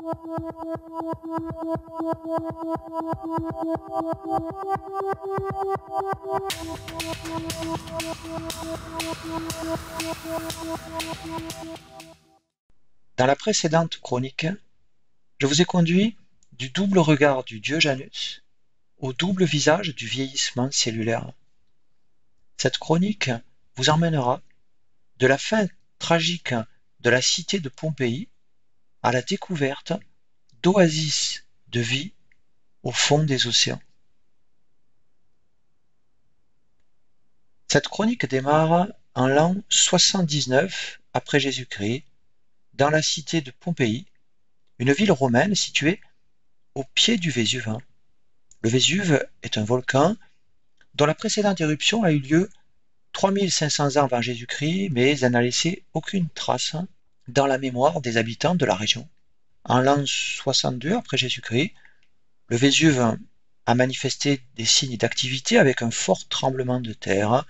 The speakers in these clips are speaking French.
Dans la précédente chronique, je vous ai conduit du double regard du dieu Janus au double visage du vieillissement cellulaire. Cette chronique vous emmènera de la fin tragique de la cité de Pompéi à la découverte d'oasis de vie au fond des océans. Cette chronique démarre en l'an 79 après Jésus-Christ, dans la cité de Pompéi, une ville romaine située au pied du Vésuve. Le Vésuve est un volcan dont la précédente éruption a eu lieu 3500 ans avant Jésus-Christ, mais elle n'a laissé aucune trace dans la mémoire des habitants de la région. En l'an 62 après Jésus-Christ, le Vésuve a manifesté des signes d'activité avec un fort tremblement de terre,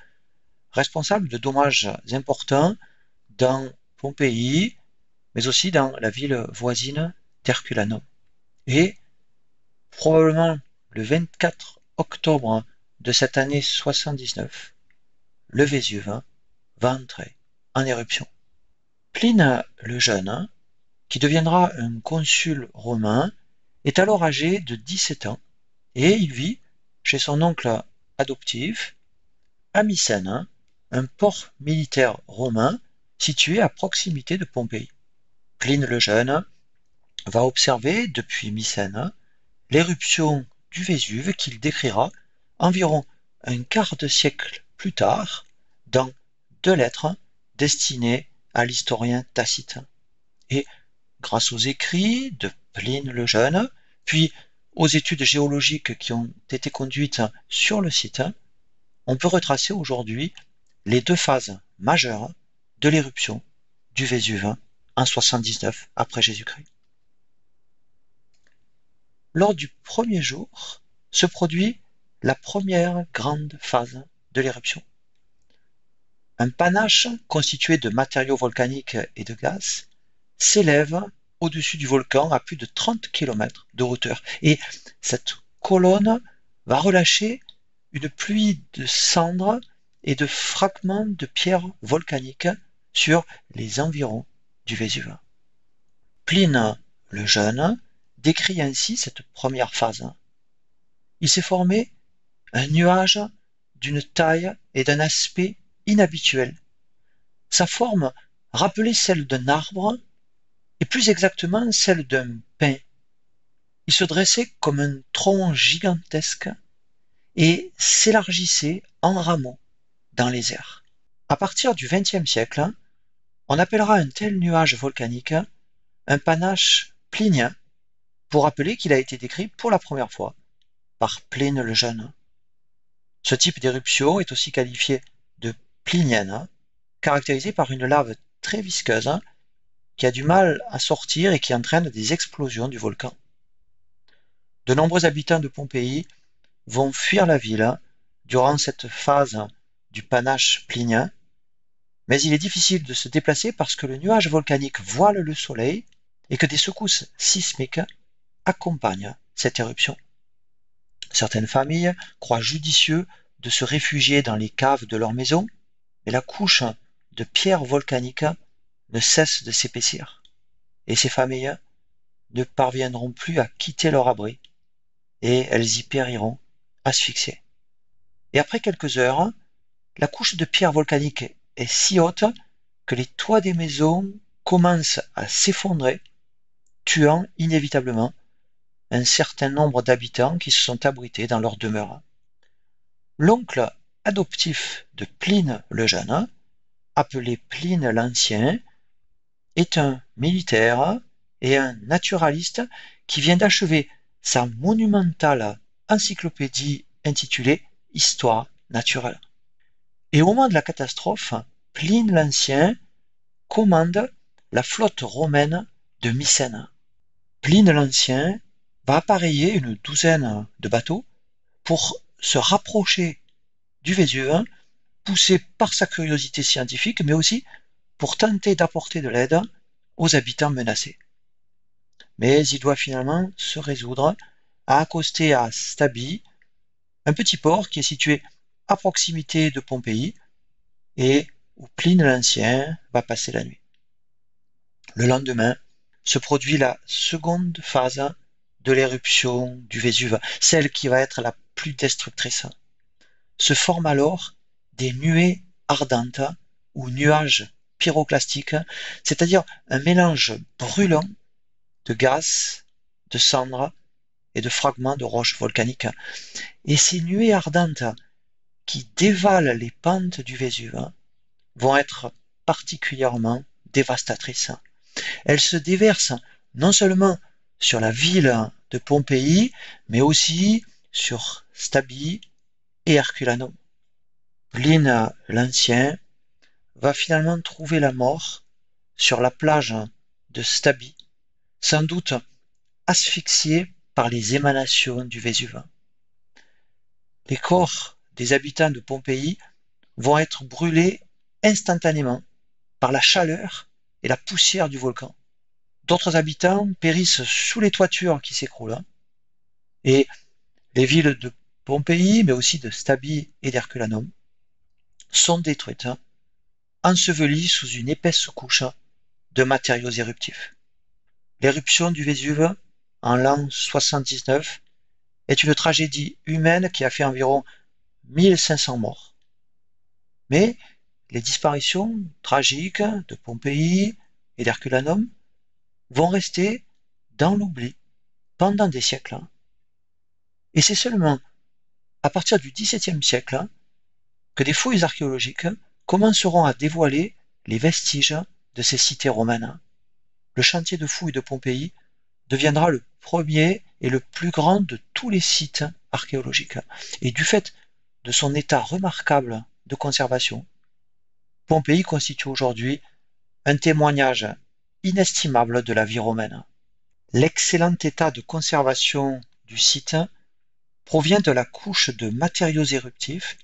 responsable de dommages importants dans Pompéi, mais aussi dans la ville voisine d'Herculanum. Et probablement le 24 octobre de cette année 79, le Vésuve va entrer en éruption. Pline le Jeune, qui deviendra un consul romain, est alors âgé de 17 ans et il vit chez son oncle adoptif à Mycène, un port militaire romain situé à proximité de Pompéi. Pline le Jeune va observer depuis Mycène l'éruption du Vésuve qu'il décrira environ un quart de siècle plus tard dans 2 lettres destinées à l'historien Tacite. Et grâce aux écrits de Pline le Jeune, puis aux études géologiques qui ont été conduites sur le site, on peut retracer aujourd'hui les 2 phases majeures de l'éruption du Vésuve en 79 après Jésus-Christ. Lors du premier jour se produit la première grande phase de l'éruption. Un panache constitué de matériaux volcaniques et de gaz s'élève au-dessus du volcan à plus de 30 km de hauteur. Et cette colonne va relâcher une pluie de cendres et de fragments de pierres volcaniques sur les environs du Vésuve. Pline le Jeune décrit ainsi cette première phase. Il s'est formé un nuage d'une taille et d'un aspect inhabituel. Sa forme rappelait celle d'un arbre, et plus exactement celle d'un pin. Il se dressait comme un tronc gigantesque et s'élargissait en rameaux dans les airs. À partir du XXe siècle, on appellera un tel nuage volcanique un panache plinien, pour rappeler qu'il a été décrit pour la première fois par Pline le Jeune. Ce type d'éruption est aussi qualifié de plinienne, caractérisée par une lave très visqueuse qui a du mal à sortir et qui entraîne des explosions du volcan. De nombreux habitants de Pompéi vont fuir la ville durant cette phase du panache plinien, mais il est difficile de se déplacer parce que le nuage volcanique voile le soleil et que des secousses sismiques accompagnent cette éruption. Certaines familles croient judicieux de se réfugier dans les caves de leur maison, mais la couche de pierres volcaniques ne cesse de s'épaissir, et ces familles ne parviendront plus à quitter leur abri, et elles y périront asphyxiées. Et après quelques heures, la couche de pierres volcaniques est si haute que les toits des maisons commencent à s'effondrer, tuant inévitablement un certain nombre d'habitants qui se sont abrités dans leur demeure. L'oncle adoptif de Pline le Jeune, appelé Pline l'Ancien, est un militaire et un naturaliste qui vient d'achever sa monumentale encyclopédie intitulée Histoire naturelle. Et au moment de la catastrophe, Pline l'Ancien commande la flotte romaine de Mycène. Pline l'Ancien va appareiller une douzaine de bateaux pour se rapprocher du Vésuve, poussé par sa curiosité scientifique, mais aussi pour tenter d'apporter de l'aide aux habitants menacés. mais il doit finalement se résoudre à accoster à Stabi, un petit port qui est situé à proximité de Pompéi et où Pline l'Ancien va passer la nuit. Le lendemain se produit la seconde phase de l'éruption du Vésuve, celle qui va être la plus destructrice. Se forment alors des nuées ardentes ou nuages pyroclastiques, c'est-à-dire un mélange brûlant de gaz, de cendres et de fragments de roches volcaniques. Et ces nuées ardentes qui dévalent les pentes du Vésuve vont être particulièrement dévastatrices. Elles se déversent non seulement sur la ville de Pompéi, mais aussi sur Stabi et Herculanum. Pline l'Ancien va finalement trouver la mort sur la plage de Stabi, sans doute asphyxié par les émanations du Vésuve. Les corps des habitants de Pompéi vont être brûlés instantanément par la chaleur et la poussière du volcan. D'autres habitants périssent sous les toitures qui s'écroulent, et les villes de Pompéi, mais aussi de Stabi et d'Herculanum, sont détruites, ensevelies sous une épaisse couche de matériaux éruptifs. L'éruption du Vésuve, en l'an 79, est une tragédie humaine qui a fait environ 1500 morts. Mais les disparitions tragiques de Pompéi et d'Herculanum vont rester dans l'oubli pendant des siècles. Et c'est seulement à partir du XVIIe siècle que des fouilles archéologiques commenceront à dévoiler les vestiges de ces cités romaines. Le chantier de fouilles de Pompéi deviendra le premier et le plus grand de tous les sites archéologiques. Et du fait de son état remarquable de conservation, Pompéi constitue aujourd'hui un témoignage inestimable de la vie romaine. L'excellent état de conservation du site provient de la couche de matériaux éruptifs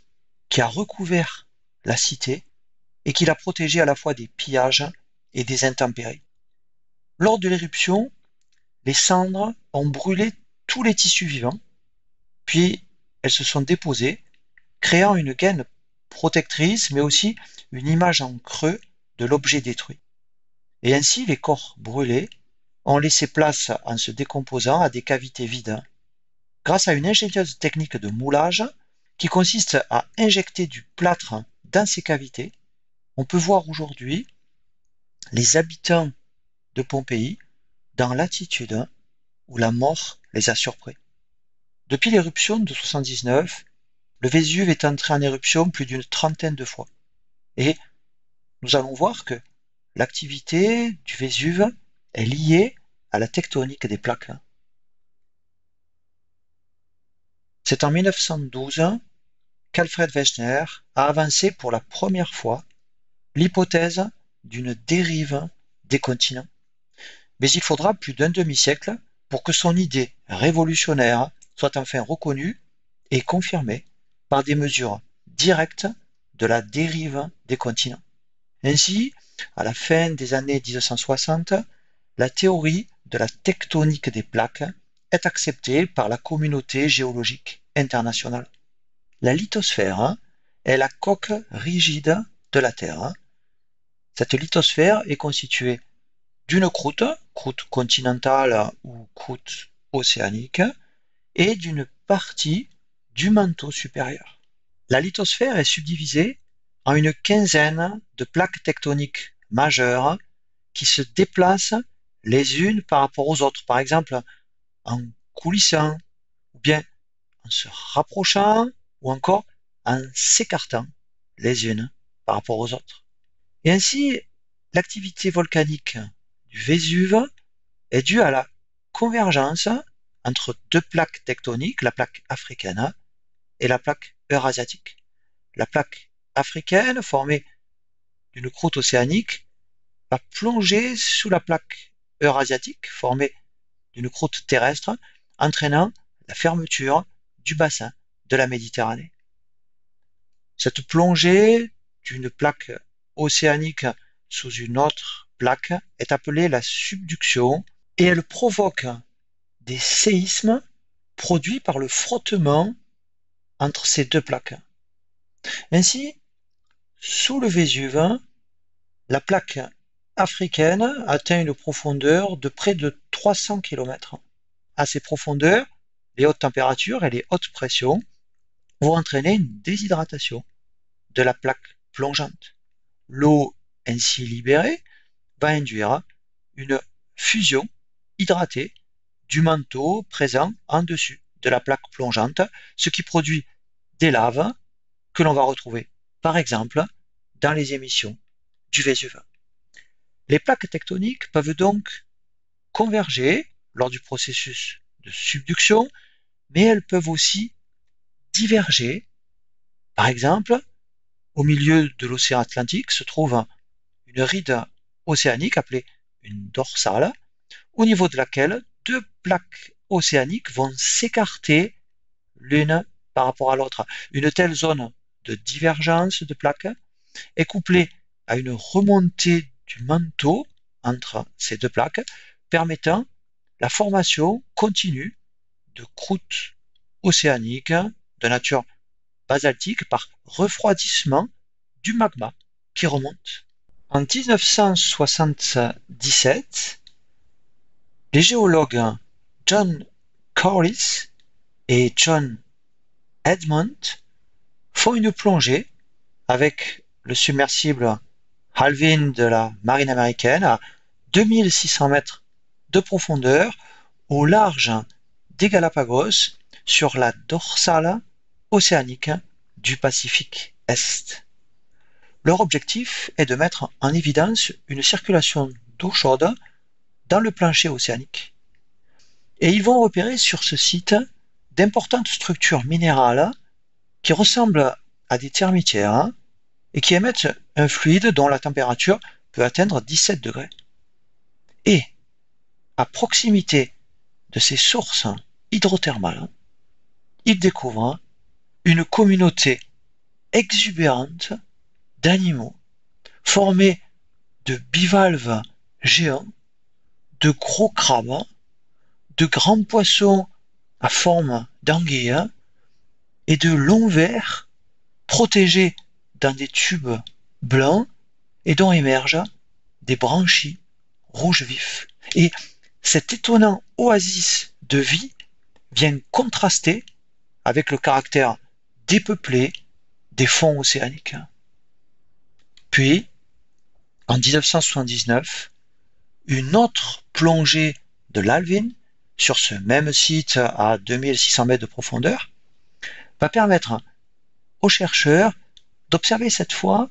qui a recouvert la cité et qui l'a protégée à la fois des pillages et des intempéries. Lors de l'éruption, les cendres ont brûlé tous les tissus vivants, puis elles se sont déposées, créant une gaine protectrice, mais aussi une image en creux de l'objet détruit. Et ainsi, les corps brûlés ont laissé place, en se décomposant, à des cavités vides, grâce à une ingénieuse technique de moulage qui consiste à injecter du plâtre dans ces cavités. On peut voir aujourd'hui les habitants de Pompéi dans l'attitude où la mort les a surpris. Depuis l'éruption de 79, le Vésuve est entré en éruption plus d'une trentaine de fois. Et nous allons voir que l'activité du Vésuve est liée à la tectonique des plaques. C'est en 1912 qu'Alfred Wegener a avancé pour la première fois l'hypothèse d'une dérive des continents. Mais il faudra plus d'un demi-siècle pour que son idée révolutionnaire soit enfin reconnue et confirmée par des mesures directes de la dérive des continents. Ainsi, à la fin des années 1960, la théorie de la tectonique des plaques est acceptée par la communauté géologique internationale. La lithosphère est la coque rigide de la Terre. Cette lithosphère est constituée d'une croûte continentale ou croûte océanique, et d'une partie du manteau supérieur. La lithosphère est subdivisée en une quinzaine de plaques tectoniques majeures qui se déplacent les unes par rapport aux autres, par exemple en coulissant, ou bien en se rapprochant, ou encore en s'écartant les unes par rapport aux autres. Et ainsi, l'activité volcanique du Vésuve est due à la convergence entre deux plaques tectoniques, la plaque africaine et la plaque eurasiatique. La plaque africaine, formée d'une croûte océanique, va plonger sous la plaque eurasiatique, formée d'une croûte terrestre, entraînant la fermeture du bassin de la Méditerranée. Cette plongée d'une plaque océanique sous une autre plaque est appelée la subduction et elle provoque des séismes produits par le frottement entre ces deux plaques. Ainsi, sous le Vésuve, la plaque africaine atteint une profondeur de près de 300 km. À ces profondeurs, les hautes températures et les hautes pressions vont entraîner une déshydratation de la plaque plongeante. L'eau ainsi libérée va induire une fusion hydratée du manteau présent en dessus de la plaque plongeante, ce qui produit des laves que l'on va retrouver, par exemple, dans les émissions du Vésuve. Les plaques tectoniques peuvent donc converger lors du processus de subduction, mais elles peuvent aussi diverger. Par exemple, au milieu de l'océan Atlantique se trouve une ride océanique appelée une dorsale, au niveau de laquelle deux plaques océaniques vont s'écarter l'une par rapport à l'autre. Une telle zone de divergence de plaques est couplée à une remontée du manteau entre ces deux plaques, permettant la formation continue de croûtes océaniques de nature basaltique par refroidissement du magma qui remonte. En 1977, les géologues John Corliss et John Edmond font une plongée avec le submersible Alvin de la marine américaine à 2600 mètres de profondeur au large des Galapagos sur la dorsale océanique du Pacifique Est. Leur objectif est de mettre en évidence une circulation d'eau chaude dans le plancher océanique. Et ils vont repérer sur ce site d'importantes structures minérales qui ressemblent à des termitières et qui émettent un fluide dont la température peut atteindre 17 degrés. Et, à proximité de ces sources hydrothermales, ils découvrent une communauté exubérante d'animaux formés de bivalves géants, de gros crabes, de grands poissons à forme d'anguille et de longs vers protégés dans des tubes blancs et dont émergent des branchies rouges vifs. Et cet étonnant oasis de vie vient contraster avec le caractère dépeuplé des fonds océaniques. Puis, en 1979, une autre plongée de l'Alvin sur ce même site à 2600 mètres de profondeur va permettre aux chercheurs d'observer cette fois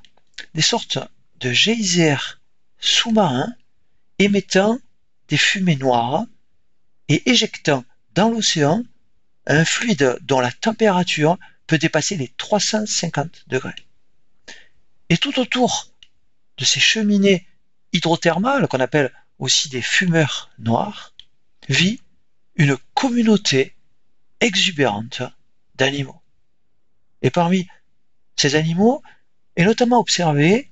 des sortes de geysers sous-marins émettant des fumées noires et éjectant dans l'océan un fluide dont la température peut dépasser les 350 degrés. Et tout autour de ces cheminées hydrothermales, qu'on appelle aussi des fumeurs noirs, vit une communauté exubérante d'animaux. Et parmi ces animaux est notamment observé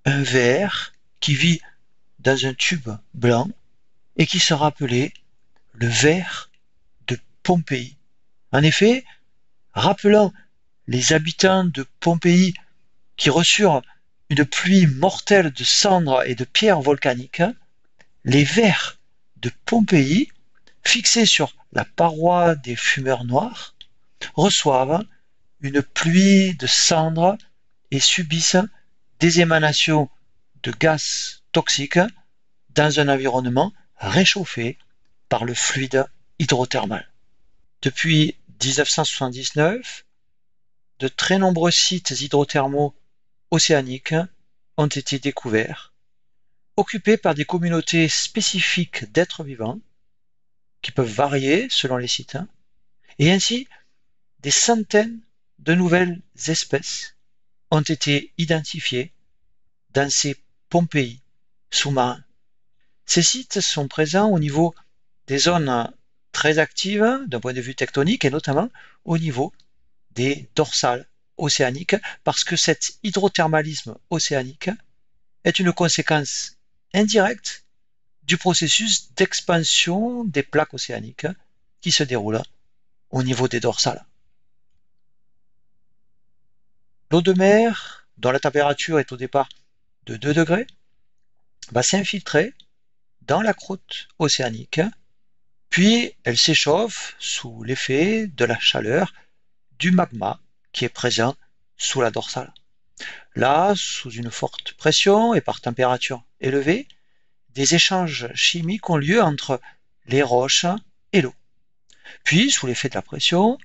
un ver qui vit dans un tube blanc et qui sera appelé le ver de Pompéi. En effet, rappelant les habitants de Pompéi qui reçurent une pluie mortelle de cendres et de pierres volcaniques, les vers de Pompéi, fixés sur la paroi des fumeurs noirs, reçoivent une pluie de cendres et subissent des émanations de gaz toxiques dans un environnement réchauffé par le fluide hydrothermal. Depuis 1979, de très nombreux sites hydrothermaux océaniques ont été découverts, occupés par des communautés spécifiques d'êtres vivants qui peuvent varier selon les sites, et ainsi des centaines de nouvelles espèces ont été identifiées dans ces Pompéi sous-marins. Ces sites sont présents au niveau des zones très actives d'un point de vue tectonique et notamment au niveau des dorsales océaniques parce que cet hydrothermalisme océanique est une conséquence indirecte du processus d'expansion des plaques océaniques qui se déroule au niveau des dorsales. L'eau de mer, dont la température est au départ de 2 degrés, va s'infiltrer dans la croûte océanique, puis elle s'échauffe sous l'effet de la chaleur du magma qui est présent sous la dorsale. Là, sous une forte pression et par température élevée, des échanges chimiques ont lieu entre les roches et l'eau. Puis, sous l'effet de la pression,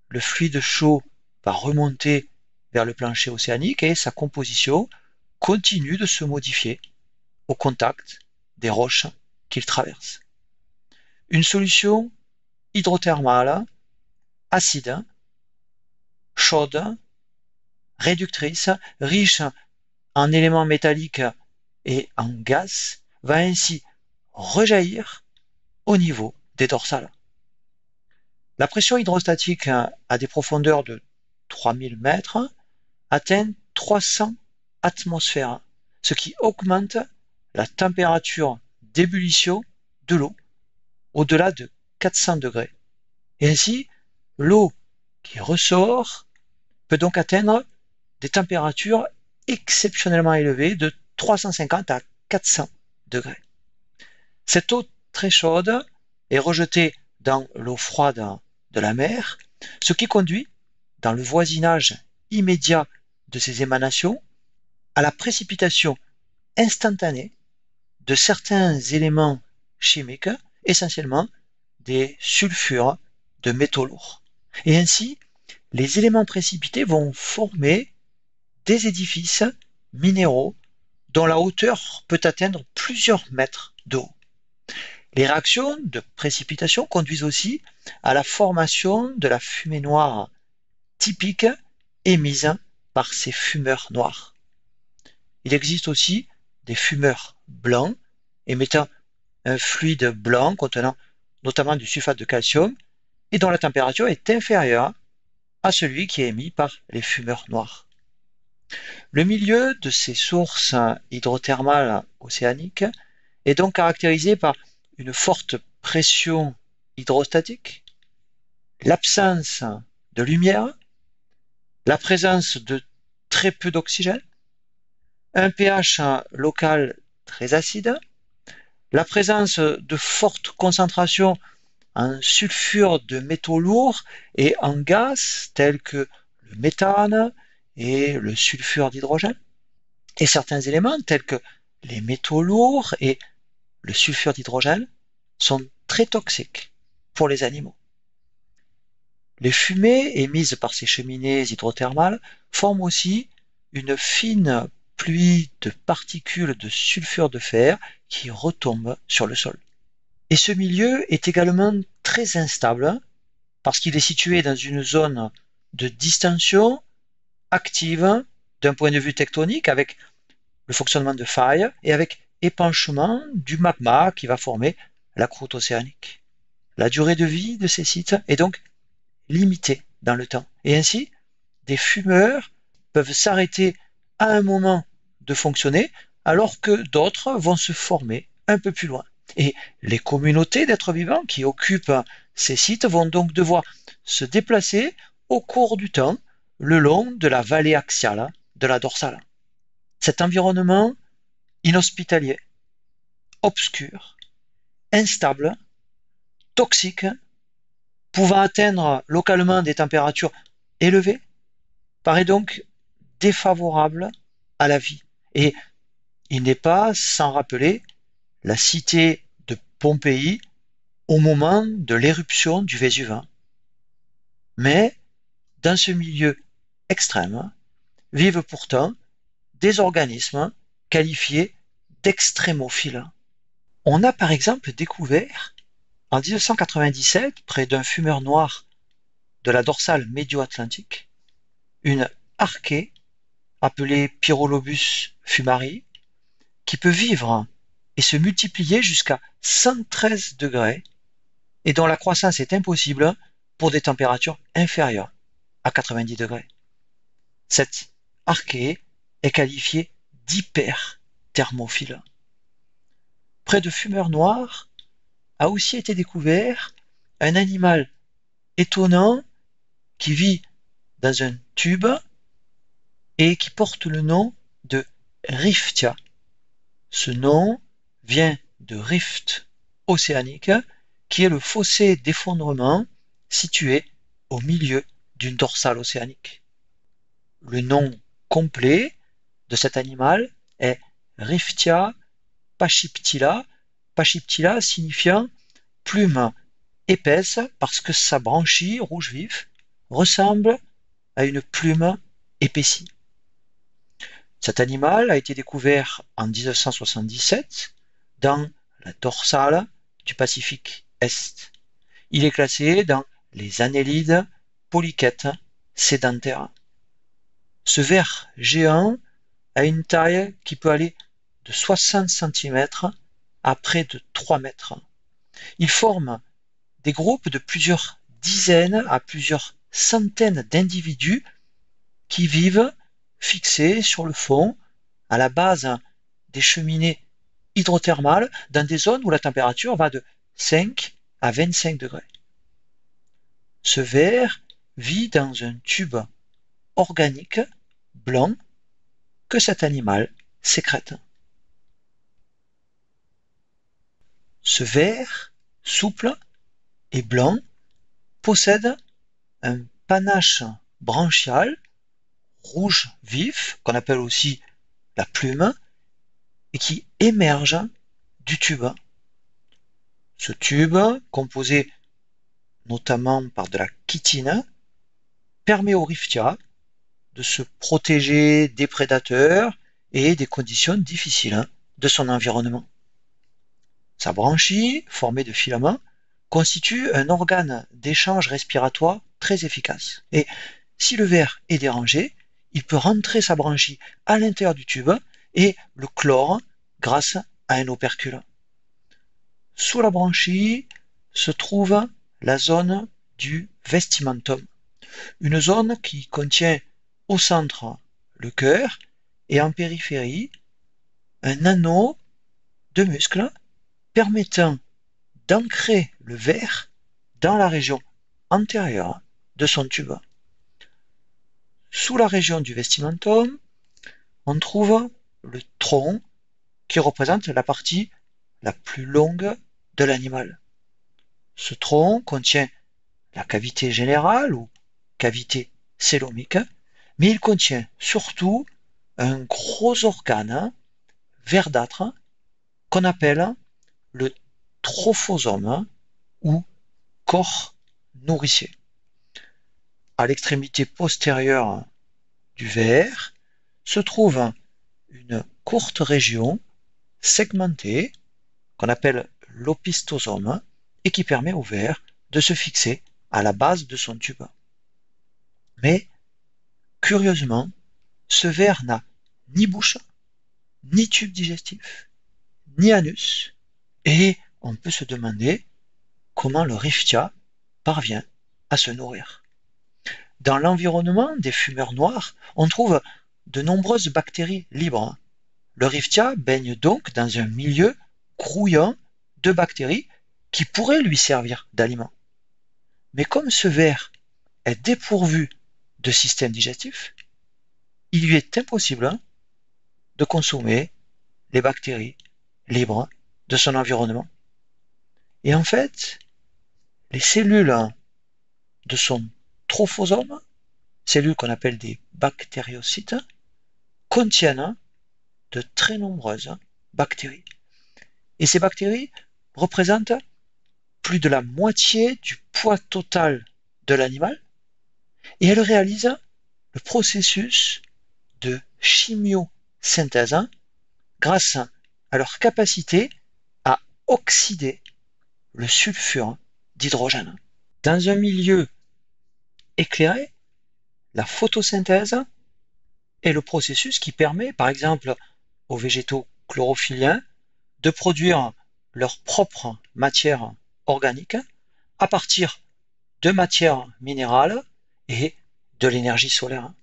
le fluide chaud va remonter vers le plancher océanique et sa composition continue de se modifier au contact des roches qu'il traverse. Une solution hydrothermale, acide, chaude, réductrice, riche en éléments métalliques et en gaz, va ainsi rejaillir au niveau des dorsales. La pression hydrostatique à des profondeurs de 3000 mètres atteint 300 atmosphères, ce qui augmente la température d'ébullition de l'eau au-delà de 400 degrés. Et ainsi, l'eau qui ressort peut donc atteindre des températures exceptionnellement élevées de 350 à 400 degrés. Cette eau très chaude est rejetée dans l'eau froide de la mer, ce qui conduit, dans le voisinage immédiat de ces émanations, à la précipitation instantanée de certains éléments chimiques, essentiellement des sulfures de métaux lourds. Et ainsi, les éléments précipités vont former des édifices minéraux dont la hauteur peut atteindre plusieurs mètres de haut. Les réactions de précipitation conduisent aussi à la formation de la fumée noire typique émise par ces fumeurs noirs. Il existe aussi des fumeurs blancs émettant un fluide blanc contenant notamment du sulfate de calcium et dont la température est inférieure à celui qui est émis par les fumeurs noirs. Le milieu de ces sources hydrothermales océaniques est donc caractérisé par une forte pression hydrostatique, l'absence de lumière, la présence de très peu d'oxygène, un pH local très acide, la présence de fortes concentrations en sulfure de métaux lourds et en gaz tels que le méthane et le sulfure d'hydrogène, et certains éléments tels que les métaux lourds et le sulfure d'hydrogène sont très toxiques pour les animaux. Les fumées émises par ces cheminées hydrothermales forment aussi une fine pluie de particules de sulfure de fer qui retombent sur le sol. Et ce milieu est également très instable parce qu'il est situé dans une zone de distension active d'un point de vue tectonique avec le fonctionnement de failles et avec épanchement du magma qui va former la croûte océanique. La durée de vie de ces sites est donc limitée dans le temps. Et ainsi, des fumeurs peuvent s'arrêter à un moment de fonctionner alors que d'autres vont se former un peu plus loin. Et les communautés d'êtres vivants qui occupent ces sites vont donc devoir se déplacer au cours du temps le long de la vallée axiale de la dorsale. Cet environnement inhospitalier, obscur, instable, toxique, pouvant atteindre localement des températures élevées, paraît donc défavorable à la vie. Et il n'est pas sans rappeler la cité de Pompéi au moment de l'éruption du Vésuve. Mais dans ce milieu extrême vivent pourtant des organismes qualifiés d'extrémophiles. On a par exemple découvert en 1997, près d'un fumeur noir de la dorsale médio-atlantique, une archée appelée Pyrolobus fumari qui peut vivre et se multiplier jusqu'à 113 degrés et dont la croissance est impossible pour des températures inférieures à 90 degrés. Cette archée est qualifiée d'hyperthermophile. près de Fumeur Noir, a aussi été découvert un animal étonnant qui vit dans un tube et qui porte le nom de Riftia. Ce nom vient de rift océanique, qui est le fossé d'effondrement situé au milieu d'une dorsale océanique. Le nom complet de cet animal est Riftia pachyptila, pachyptila signifiant plume épaisse parce que sa branchie rouge vif ressemble à une plume épaissie. Cet animal a été découvert en 1977 dans la dorsale du Pacifique Est. Il est classé dans les annélides polychètes sédentaires. Ce ver géant a une taille qui peut aller de 60 cm à près de 3 mètres. Il forme des groupes de plusieurs dizaines à plusieurs centaines d'individus qui vivent fixés sur le fond, à la base des cheminées hydrothermales, dans des zones où la température va de 5 à 25 degrés. Ce ver vit dans un tube organique blanc que cet animal sécrète. Ce ver souple et blanc possède un panache branchial rouge vif, qu'on appelle aussi la plume, et qui émerge du tube. Ce tube, composé notamment par de la chitine, permet au Riftia de se protéger des prédateurs et des conditions difficiles de son environnement. Sa branchie, formée de filaments, constitue un organe d'échange respiratoire très efficace. Et si le ver est dérangé, il peut rentrer sa branchie à l'intérieur du tube et le clore grâce à un opercule. Sous la branchie se trouve la zone du vestimentum, une zone qui contient au centre le cœur et en périphérie un anneau de muscles permettant d'ancrer le ver dans la région antérieure de son tube. Sous la région du vestimentum, on trouve le tronc qui représente la partie la plus longue de l'animal. Ce tronc contient la cavité générale ou cavité cœlomique, mais il contient surtout un gros organe verdâtre qu'on appelle le trophosome ou corps nourricier. À l'extrémité postérieure du ver se trouve une courte région segmentée qu'on appelle l'opistosome et qui permet au ver de se fixer à la base de son tube. Mais, curieusement, ce ver n'a ni bouche, ni tube digestif, ni anus, et on peut se demander comment le Riftia parvient à se nourrir. Dans l'environnement des fumeurs noirs, on trouve de nombreuses bactéries libres. Le Riftia baigne donc dans un milieu grouillant de bactéries qui pourraient lui servir d'aliment. Mais comme ce ver est dépourvu de système digestif, il lui est impossible de consommer les bactéries libres de son environnement. Et en fait, les cellules de son trophosome, cellules qu'on appelle des bactériocytes, contiennent de très nombreuses bactéries. Et ces bactéries représentent plus de la moitié du poids total de l'animal et elles réalisent le processus de chimiosynthèse grâce à leur capacité à oxyder le sulfure d'hydrogène. Dans un milieu éclairé, la photosynthèse est le processus qui permet, par exemple, aux végétaux chlorophylliens de produire leur propre matière organique à partir de matières minérales et de l'énergie solaire.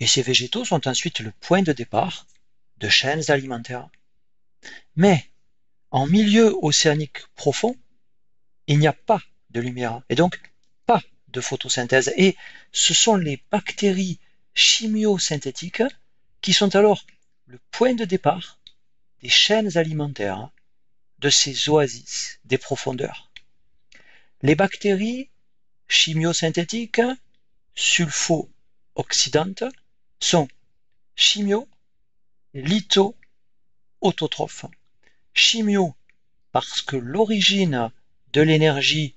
Et ces végétaux sont ensuite le point de départ de chaînes alimentaires. Mais En milieu océanique profond, il n'y a pas de lumière et donc pas de photosynthèse. Et ce sont les bactéries chimiosynthétiques qui sont alors le point de départ des chaînes alimentaires de ces oasis des profondeurs. Les bactéries chimiosynthétiques sulfo-oxydantes sont chimio-litho-autotrophes. Chimio parce que l'origine de l'énergie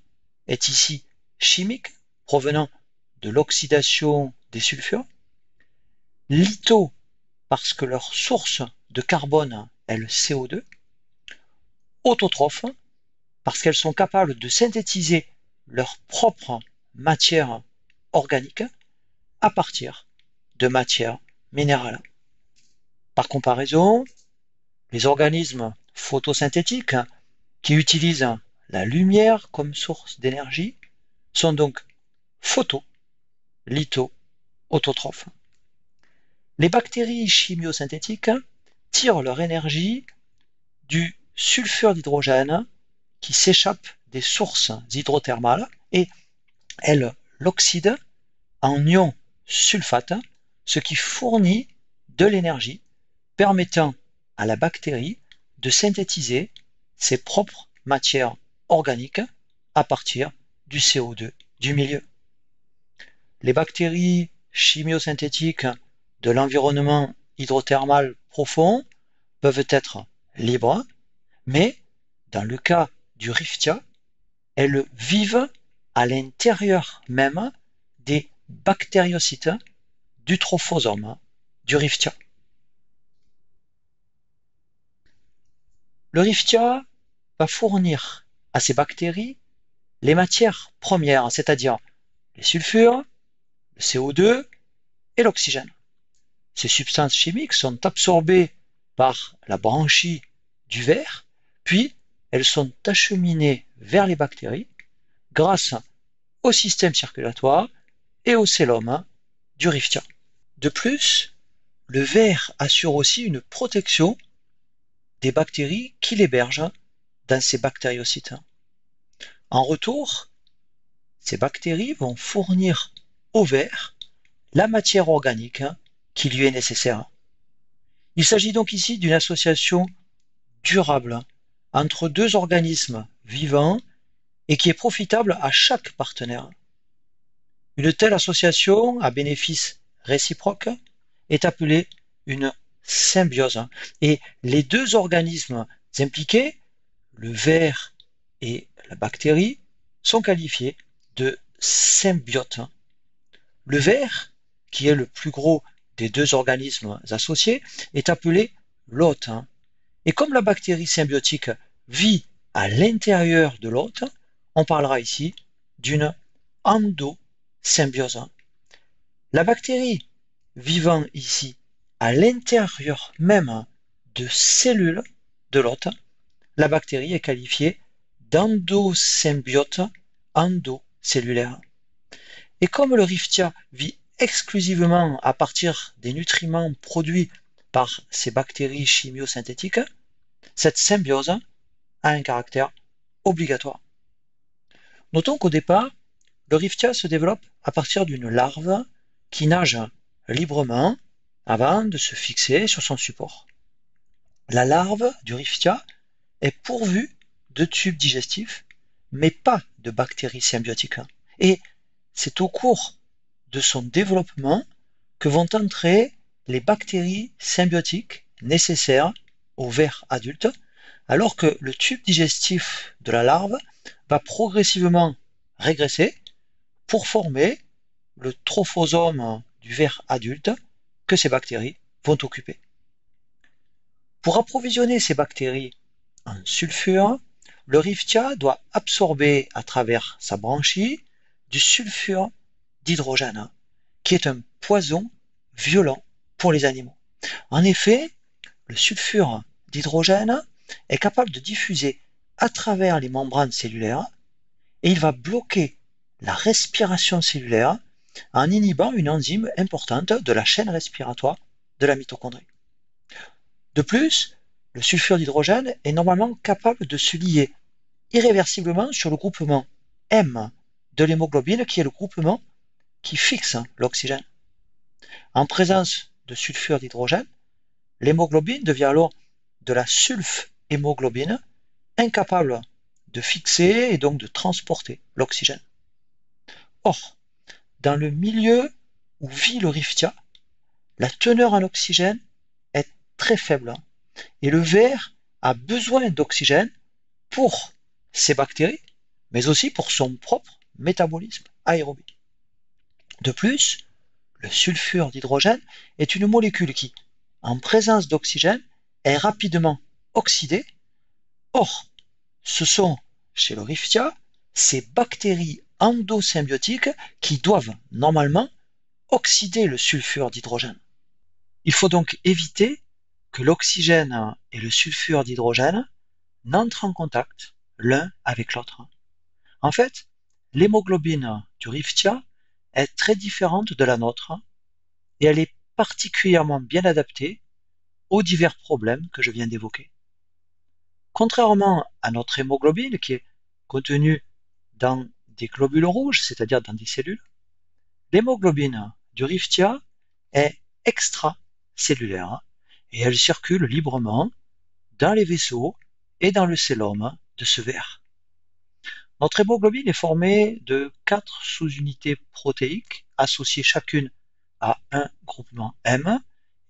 est ici chimique, provenant de l'oxydation des sulfures. Litho parce que leur source de carbone est le CO2. Autotrophes parce qu'elles sont capables de synthétiser leur propre matière organique à partir de matières minérales. Par comparaison, les organismes photosynthétiques qui utilisent la lumière comme source d'énergie sont donc photo-litho-autotrophes. Les bactéries chimiosynthétiques tirent leur énergie du sulfure d'hydrogène qui s'échappe des sources hydrothermales et elles l'oxydent en ion sulfate, ce qui fournit de l'énergie permettant à la bactérie de synthétiser ses propres matières organiques à partir du CO2 du milieu. Les bactéries chimiosynthétiques de l'environnement hydrothermal profond peuvent être libres, mais dans le cas du Riftia, elles vivent à l'intérieur même des bactériocytes du trophosome du Riftia. Le Riftia va fournir à ces bactéries les matières premières, c'est-à-dire les sulfures, le CO2 et l'oxygène. Ces substances chimiques sont absorbées par la branchie du ver, puis elles sont acheminées vers les bactéries grâce au système circulatoire et au cellome du Riftia. De plus, le ver assure aussi une protection des bactéries qui l'hébergent dans ces bactériocytes. En retour, ces bactéries vont fournir au ver la matière organique qui lui est nécessaire. Il s'agit donc ici d'une association durable entre deux organismes vivants et qui est profitable à chaque partenaire. Une telle association à bénéfice réciproque est appelée une symbiose. Et les deux organismes impliqués, le ver et la bactérie, sont qualifiés de symbiotes. Le ver, qui est le plus gros des deux organismes associés, est appelé l'hôte. Et comme la bactérie symbiotique vit à l'intérieur de l'hôte, on parlera ici d'une endosymbiose. La bactérie vivant ici à l'intérieur même de cellules de l'hôte, la bactérie est qualifiée d'endosymbiote endocellulaire. Et comme le Riftia vit exclusivement à partir des nutriments produits par ces bactéries chimiosynthétiques, cette symbiose a un caractère obligatoire. Notons qu'au départ, le Riftia se développe à partir d'une larve qui nage librement avant de se fixer sur son support. La larve du Riftia est pourvue de tubes digestifs, mais pas de bactéries symbiotiques. Et c'est au cours de son développement que vont entrer les bactéries symbiotiques nécessaires au ver adulte, alors que le tube digestif de la larve va progressivement régresser pour former le trophosome du ver adulte que ces bactéries vont occuper. Pour approvisionner ces bactéries en sulfure, le Riftia doit absorber à travers sa branchie du sulfure d'hydrogène, qui est un poison violent pour les animaux. En effet, le sulfure d'hydrogène est capable de diffuser à travers les membranes cellulaires et il va bloquer la respiration cellulaire en inhibant une enzyme importante de la chaîne respiratoire de la mitochondrie. De plus, le sulfure d'hydrogène est normalement capable de se lier irréversiblement sur le groupement M de l'hémoglobine, qui est le groupement qui fixe l'oxygène. En présence de sulfure d'hydrogène, l'hémoglobine devient alors de la sulfhémoglobine, incapable de fixer et donc de transporter l'oxygène. Or, dans le milieu où vit le riftia, la teneur en oxygène est très faible et le ver a besoin d'oxygène pour ses bactéries, mais aussi pour son propre métabolisme aérobie. De plus, le sulfure d'hydrogène est une molécule qui, en présence d'oxygène, est rapidement oxydée. Or, ce sont, chez le riftia, ces bactéries endosymbiotiques qui doivent normalement oxyder le sulfure d'hydrogène. Il faut donc éviter que l'oxygène et le sulfure d'hydrogène n'entrent en contact l'un avec l'autre. En fait, l'hémoglobine du riftia est très différente de la nôtre et elle est particulièrement bien adaptée aux divers problèmes que je viens d'évoquer. Contrairement à notre hémoglobine qui est contenue dans des globules rouges, c'est-à-dire dans des cellules, l'hémoglobine du riftia est extracellulaire et elle circule librement dans les vaisseaux et dans le cellome de ce ver. Notre hémoglobine est formée de 4 sous-unités protéiques associées chacune à un groupement M,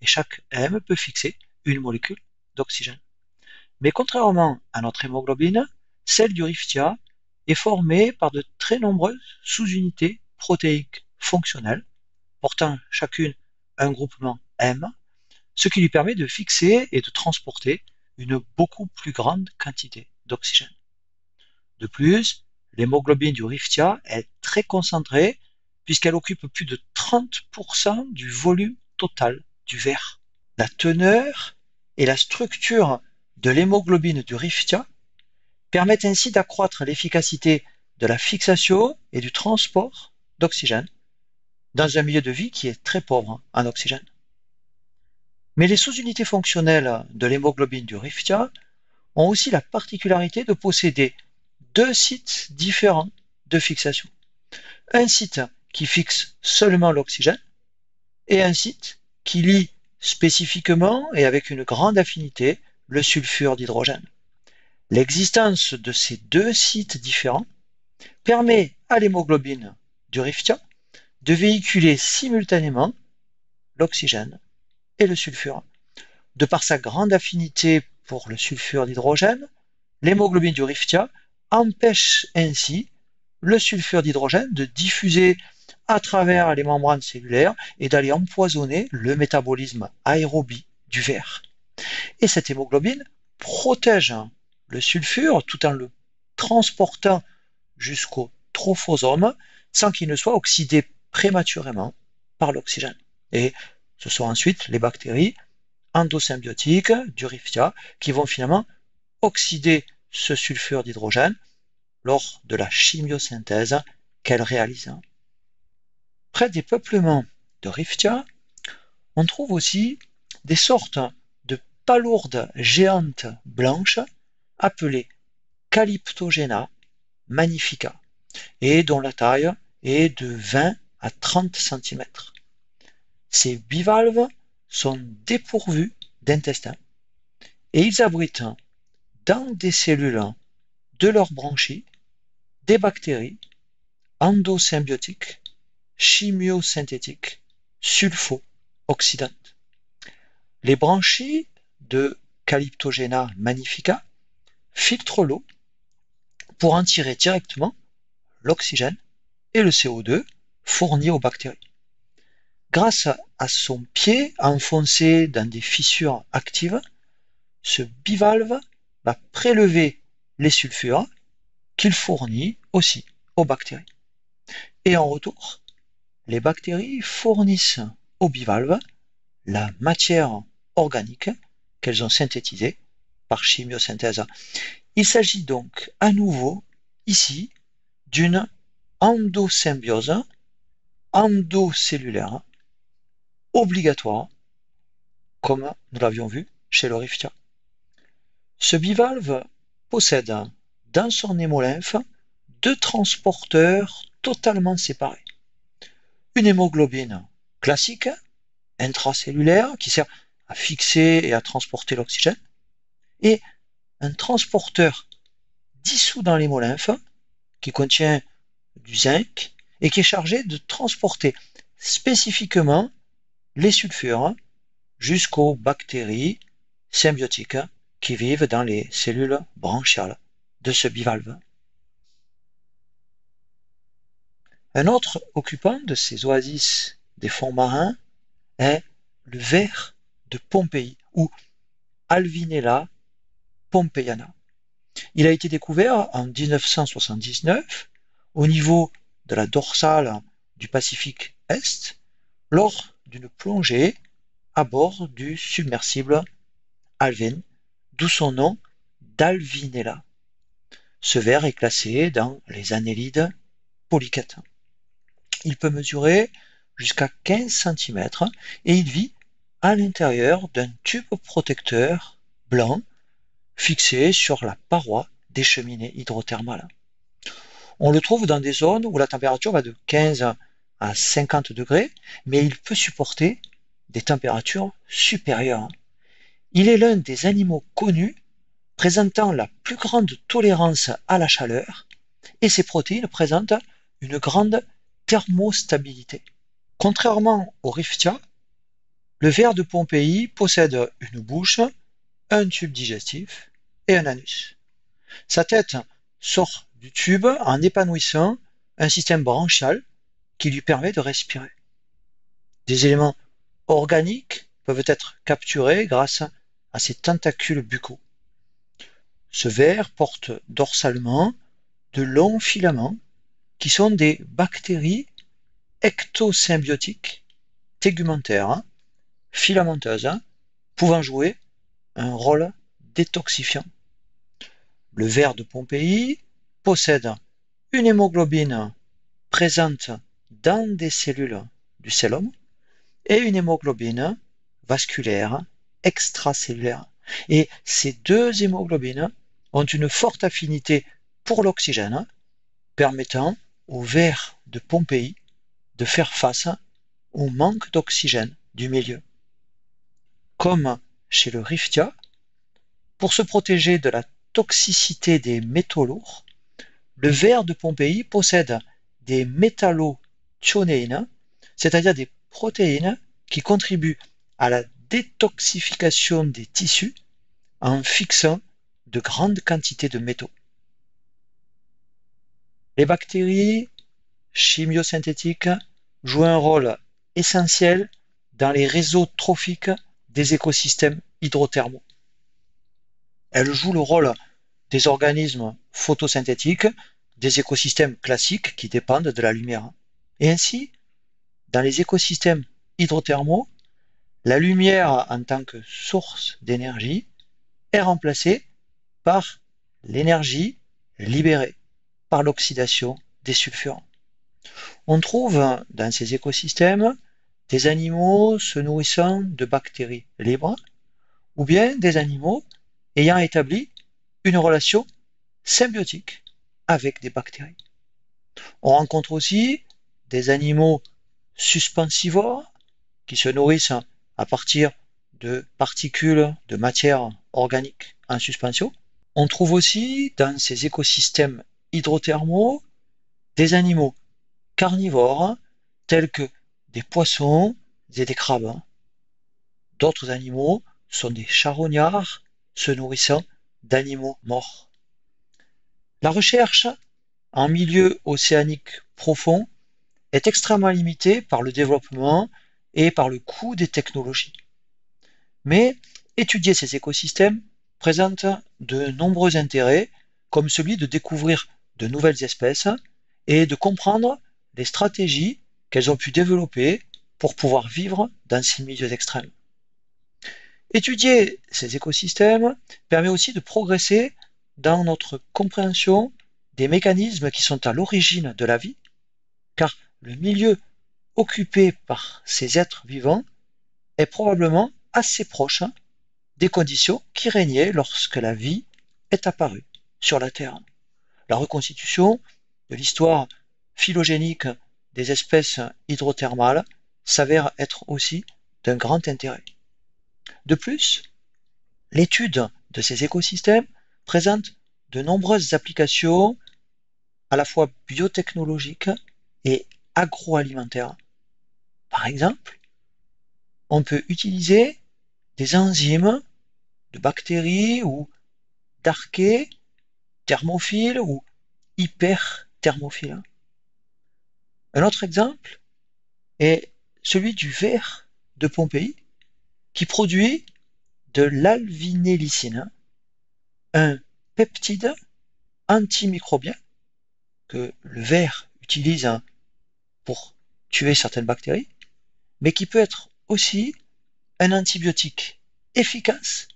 et chaque M peut fixer une molécule d'oxygène. Mais contrairement à notre hémoglobine, celle du riftia est formée par de très nombreuses sous-unités protéiques fonctionnelles, portant chacune un groupement M, ce qui lui permet de fixer et de transporter une beaucoup plus grande quantité d'oxygène. De plus, l'hémoglobine du riftia est très concentrée puisqu'elle occupe plus de 30% du volume total du ver. La teneur et la structure de l'hémoglobine du riftia permettent ainsi d'accroître l'efficacité de la fixation et du transport d'oxygène dans un milieu de vie qui est très pauvre en oxygène. Mais les sous-unités fonctionnelles de l'hémoglobine du riftia ont aussi la particularité de posséder 2 sites différents de fixation. Un site qui fixe seulement l'oxygène et un site qui lie spécifiquement et avec une grande affinité le sulfure d'hydrogène. L'existence de ces 2 sites différents permet à l'hémoglobine du riftia de véhiculer simultanément l'oxygène et le sulfure. De par sa grande affinité pour le sulfure d'hydrogène, l'hémoglobine du riftia empêche ainsi le sulfure d'hydrogène de diffuser à travers les membranes cellulaires et d'aller empoisonner le métabolisme aérobie du ver. Et cette hémoglobine protège le sulfure tout en le transportant jusqu'au trophosome sans qu'il ne soit oxydé prématurément par l'oxygène. Et ce sont ensuite les bactéries endosymbiotiques du riftia qui vont finalement oxyder ce sulfure d'hydrogène lors de la chimiosynthèse qu'elle réalise. Près des peuplements de riftia, on trouve aussi des sortes de palourdes géantes blanches appelées Calyptogena magnifica et dont la taille est de 20 à 30 cm. Ces bivalves sont dépourvus d'intestin et ils abritent dans des cellules de leurs branchies des bactéries endosymbiotiques, chimiosynthétiques, sulfo-oxydantes. Les branchies de Calyptogena magnifica filtrent l'eau pour en tirer directement l'oxygène et le CO2 fournis aux bactéries. Grâce à son pied enfoncé dans des fissures actives, ce bivalve va prélever les sulfures qu'il fournit aussi aux bactéries. Et en retour, les bactéries fournissent aux bivalves la matière organique qu'elles ont synthétisée par chimiosynthèse. Il s'agit donc à nouveau ici d'une endosymbiose endocellulaire obligatoire, comme nous l'avions vu chez le riftia. Ce bivalve possède dans son hémolymphe deux transporteurs totalement séparés. Une hémoglobine classique, intracellulaire, qui sert à fixer et à transporter l'oxygène, et un transporteur dissous dans l'hémolymphe qui contient du zinc et qui est chargé de transporter spécifiquement les sulfures jusqu'aux bactéries symbiotiques qui vivent dans les cellules branchiales de ce bivalve. Un autre occupant de ces oasis des fonds marins est le ver de Pompéi, ou Alvinella pompeiana. Il a été découvert en 1979 au niveau de la dorsale du Pacifique Est lors d'une plongée à bord du submersible Alvin, d'où son nom d'Alvinella. Ce ver est classé dans les annélides polychètes. Il peut mesurer jusqu'à 15 cm et il vit à l'intérieur d'un tube protecteur blanc fixé sur la paroi des cheminées hydrothermales. On le trouve dans des zones où la température va de 15 à 50 degrés, mais il peut supporter des températures supérieures. Il est l'un des animaux connus présentant la plus grande tolérance à la chaleur et ses protéines présentent une grande thermostabilité. Contrairement au riftia, le ver de Pompéi possède une bouche, un tube digestif et un anus. Sa tête sort du tube en épanouissant un système branchial qui lui permet de respirer. Des éléments organiques peuvent être capturés grâce à ses tentacules buccaux. Ce ver porte dorsalement de longs filaments qui sont des bactéries ectosymbiotiques tégumentaires, filamenteuses, pouvant jouer un rôle détoxifiant. Le ver de Pompéi possède une hémoglobine présente dans des cellules du cellum et une hémoglobine vasculaire extracellulaire. Et ces deux hémoglobines ont une forte affinité pour l'oxygène, permettant au ver de Pompéi de faire face au manque d'oxygène du milieu. Comme chez le riftia, pour se protéger de la toxicité des métaux lourds, le ver de Pompéi possède des métallothionéines, c'est-à-dire des protéines qui contribuent à la détoxification des tissus en fixant de grandes quantités de métaux. Les bactéries chimiosynthétiques jouent un rôle essentiel dans les réseaux trophiques des écosystèmes hydrothermaux. Elles jouent le rôle des organismes photosynthétiques, des écosystèmes classiques qui dépendent de la lumière. Et ainsi, dans les écosystèmes hydrothermaux, la lumière en tant que source d'énergie est remplacée par l'énergie libérée par l'oxydation des sulfures. On trouve dans ces écosystèmes des animaux se nourrissant de bactéries libres ou bien des animaux ayant établi une relation symbiotique avec des bactéries. On rencontre aussi des animaux suspensivores qui se nourrissent à partir de particules de matière organique en suspension. On trouve aussi dans ces écosystèmes hydrothermaux des animaux carnivores tels que des poissons et des crabes. D'autres animaux sont des charognards se nourrissant d'animaux morts. La recherche en milieu océanique profond est extrêmement limitée par le développement et par le coût des technologies. Mais étudier ces écosystèmes présente de nombreux intérêts, comme celui de découvrir de nouvelles espèces et de comprendre les stratégies qu'elles ont pu développer pour pouvoir vivre dans ces milieux extrêmes. Étudier ces écosystèmes permet aussi de progresser dans notre compréhension des mécanismes qui sont à l'origine de la vie, car le milieu occupé par ces êtres vivants est probablement assez proche des conditions qui régnaient lorsque la vie est apparue sur la Terre. La reconstitution de l'histoire phylogénique des espèces hydrothermales s'avère être aussi d'un grand intérêt. De plus, l'étude de ces écosystèmes présente de nombreuses applications à la fois biotechnologiques et agroalimentaires. Par exemple, on peut utiliser des enzymes de bactéries ou d'archées thermophiles ou hyperthermophiles. Un autre exemple est celui du ver de Pompéi qui produit de l'alvinélicine, un peptide antimicrobien que le ver utilise pour tuer certaines bactéries, mais qui peut être aussi un antibiotique efficace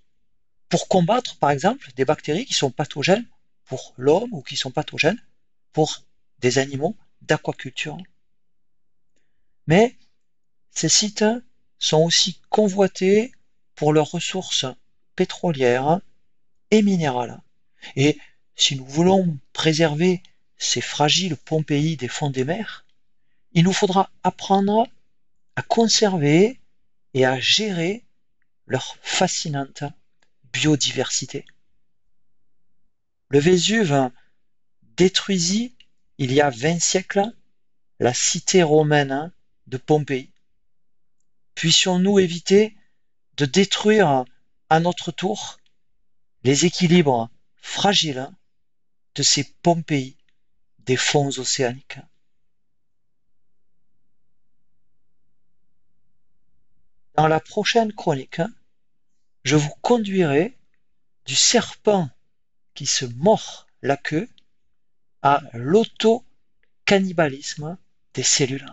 pour combattre, par exemple, des bactéries qui sont pathogènes pour l'homme ou qui sont pathogènes pour des animaux d'aquaculture. Mais ces sites sont aussi convoités pour leurs ressources pétrolières et minérales. Et si nous voulons préserver ces fragiles Pompéi des fonds des mers, il nous faudra apprendre à conserver et à gérer leur fascinante biodiversité. Le Vésuve détruisit, il y a 20 siècles, la cité romaine de Pompéi. Puissions-nous éviter de détruire à notre tour les équilibres fragiles de ces Pompéi des fonds océaniques. Dans la prochaine chronique, je vous conduirai du serpent qui se mord la queue à l'autocannibalisme des cellules.